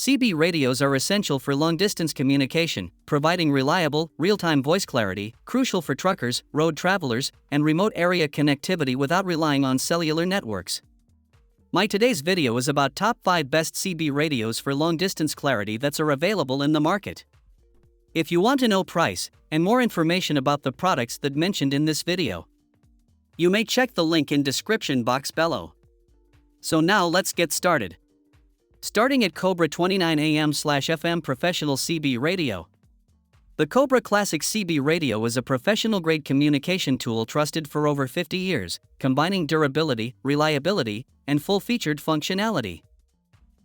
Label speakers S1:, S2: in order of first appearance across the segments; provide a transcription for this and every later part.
S1: CB radios are essential for long-distance communication, providing reliable, real-time voice clarity, crucial for truckers, road travelers, and remote area connectivity without relying on cellular networks. My today's video is about top 5 best CB radios for long-distance clarity that are available in the market. If you want to know price and more information about the products that mentioned in this video, you may check the link in description box below. So now let's get started. Starting at Cobra 29 AM/FM Professional CB Radio. The Cobra Classic CB Radio is a professional-grade communication tool trusted for over 50 years, combining durability, reliability, and full-featured functionality.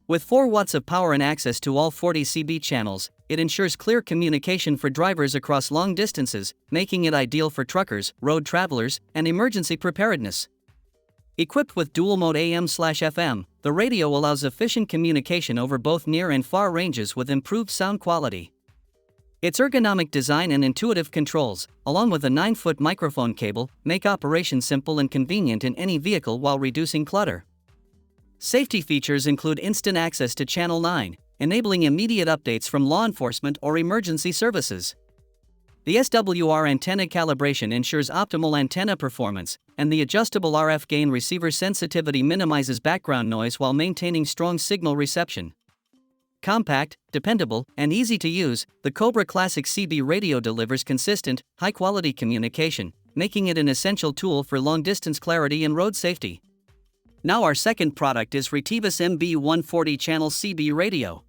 S1: With 4 watts of power and access to all 40 CB channels, it ensures clear communication for drivers across long distances, making it ideal for truckers, road travelers, and emergency preparedness. Equipped with dual-mode AM/FM, the radio allows efficient communication over both near and far ranges with improved sound quality. Its ergonomic design and intuitive controls, along with a 9-foot microphone cable, make operation simple and convenient in any vehicle while reducing clutter. Safety features include instant access to Channel 9, enabling immediate updates from law enforcement or emergency services. The SWR antenna calibration ensures optimal antenna performance, and the adjustable RF gain receiver sensitivity minimizes background noise while maintaining strong signal reception. Compact, dependable, and easy to use, the Cobra Classic CB Radio delivers consistent, high-quality communication, making it an essential tool for long-distance clarity and road safety. Now our second product is Retevis MB1 40-channel CB Radio.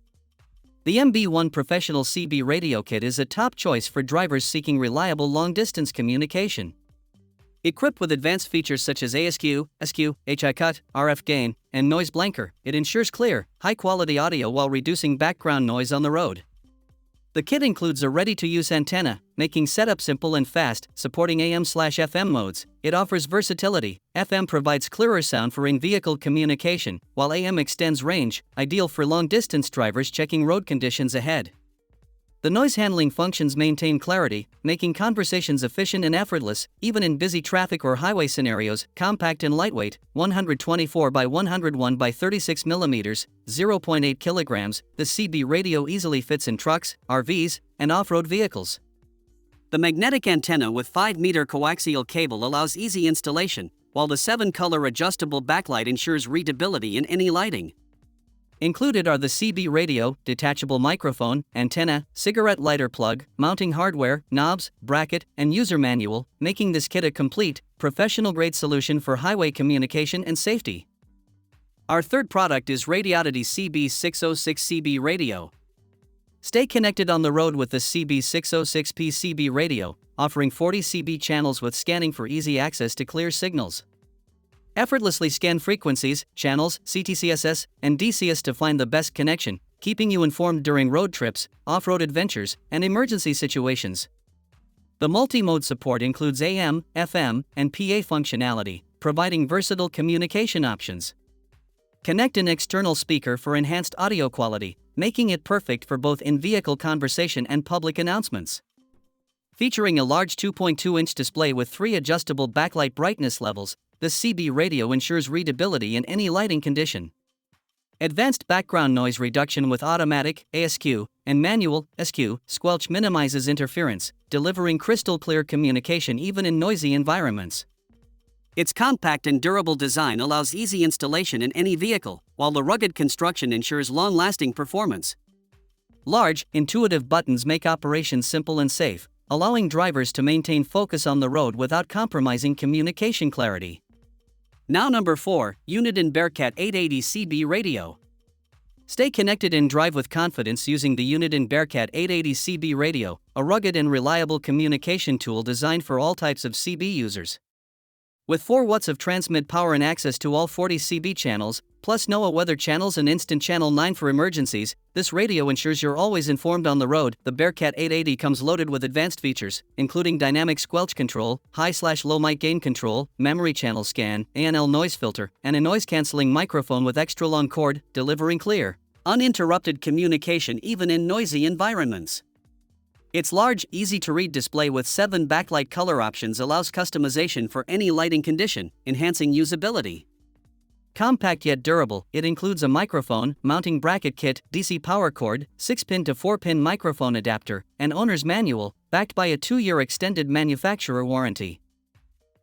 S1: The MB1 Professional CB Radio Kit is a top choice for drivers seeking reliable long-distance communication. Equipped with advanced features such as ASQ, SQ, HI cut, RF gain, and noise blanker, it ensures clear, high-quality audio while reducing background noise on the road. The kit includes a ready-to-use antenna, making setup simple and fast, supporting AM/FM modes. It offers versatility. FM provides clearer sound for in-vehicle communication, while AM extends range, ideal for long-distance drivers checking road conditions ahead. The noise-handling functions maintain clarity, making conversations efficient and effortless, even in busy traffic or highway scenarios. Compact and lightweight, 124 by 101 by 36 mm, 0.8 kilograms, the CB radio easily fits in trucks, RVs, and off-road vehicles. The magnetic antenna with 5-meter coaxial cable allows easy installation, while the 7-color adjustable backlight ensures readability in any lighting. Included are the CB radio, detachable microphone, antenna, cigarette lighter plug, mounting hardware, knobs, bracket, and user manual, making this kit a complete, professional-grade solution for highway communication and safety. Our third product is Radioddity CB-606 CB Radio. Stay connected on the road with the CB-606 CB Radio, offering 40 CB channels with scanning for easy access to clear signals. Effortlessly scan frequencies, channels, CTCSS, and DCS to find the best connection, keeping you informed during road trips, off-road adventures, and emergency situations. The multi-mode support includes AM, FM, and PA functionality, providing versatile communication options. Connect an external speaker for enhanced audio quality, making it perfect for both in-vehicle conversation and public announcements. Featuring a large 2.2-inch display with 3 adjustable backlight brightness levels, the CB radio ensures readability in any lighting condition. Advanced background noise reduction with automatic, ASQ, and manual, SQ, squelch minimizes interference, delivering crystal-clear communication even in noisy environments. Its compact and durable design allows easy installation in any vehicle, while the rugged construction ensures long-lasting performance. Large, intuitive buttons make operations simple and safe, allowing drivers to maintain focus on the road without compromising communication clarity. Now number 4, Uniden BEARCAT 880 CB Radio. Stay connected and drive with confidence using the Uniden BEARCAT 880 CB Radio, a rugged and reliable communication tool designed for all types of CB users. With 4 watts of transmit power and access to all 40 CB channels, plus NOAA weather channels and instant channel 9 for emergencies, this radio ensures you're always informed on the road. The BEARCAT 880 comes loaded with advanced features, including dynamic squelch control, high/low mic gain control, memory channel scan, ANL noise filter, and a noise-canceling microphone with extra long cord, delivering clear, uninterrupted communication even in noisy environments. Its large, easy-to-read display with 7 backlight color options allows customization for any lighting condition, enhancing usability. Compact yet durable, it includes a microphone, mounting bracket kit, DC power cord, 6-pin to 4-pin microphone adapter, and owner's manual, backed by a 2-year extended manufacturer warranty.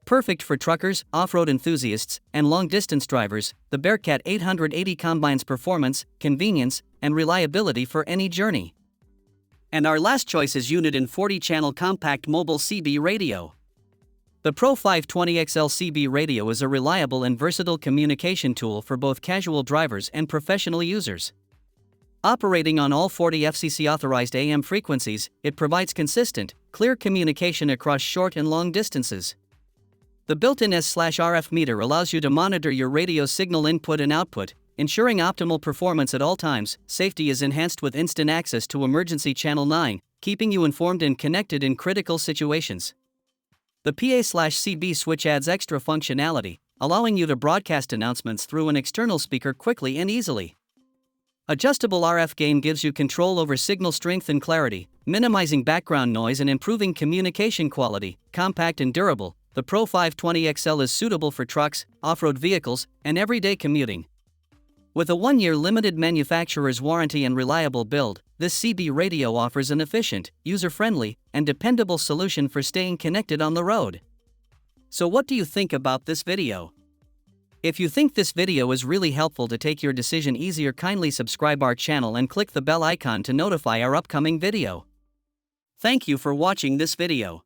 S1: Perfect for truckers, off-road enthusiasts, and long-distance drivers, the BEARCAT 880 combines performance, convenience, and reliability for any journey. And our last choice is Uniden 40-channel compact mobile CB radio. The Pro 520XL CB radio is a reliable and versatile communication tool for both casual drivers and professional users. Operating on all 40 FCC-authorized AM frequencies, it provides consistent, clear communication across short and long distances. The built-in S/RF meter allows you to monitor your radio signal input and output, ensuring optimal performance at all times. Safety is enhanced with instant access to Emergency Channel 9, keeping you informed and connected in critical situations. The PA/CB switch adds extra functionality, allowing you to broadcast announcements through an external speaker quickly and easily. Adjustable RF gain gives you control over signal strength and clarity, minimizing background noise and improving communication quality. Compact and durable, the Pro 520XL is suitable for trucks, off-road vehicles, and everyday commuting. With a 1-year limited manufacturer's warranty and reliable build, this CB radio offers an efficient, user-friendly, and dependable solution for staying connected on the road. So what do you think about this video? If you think this video is really helpful to take your decision easier, kindly subscribe our channel and click the bell icon to notify our upcoming video. Thank you for watching this video.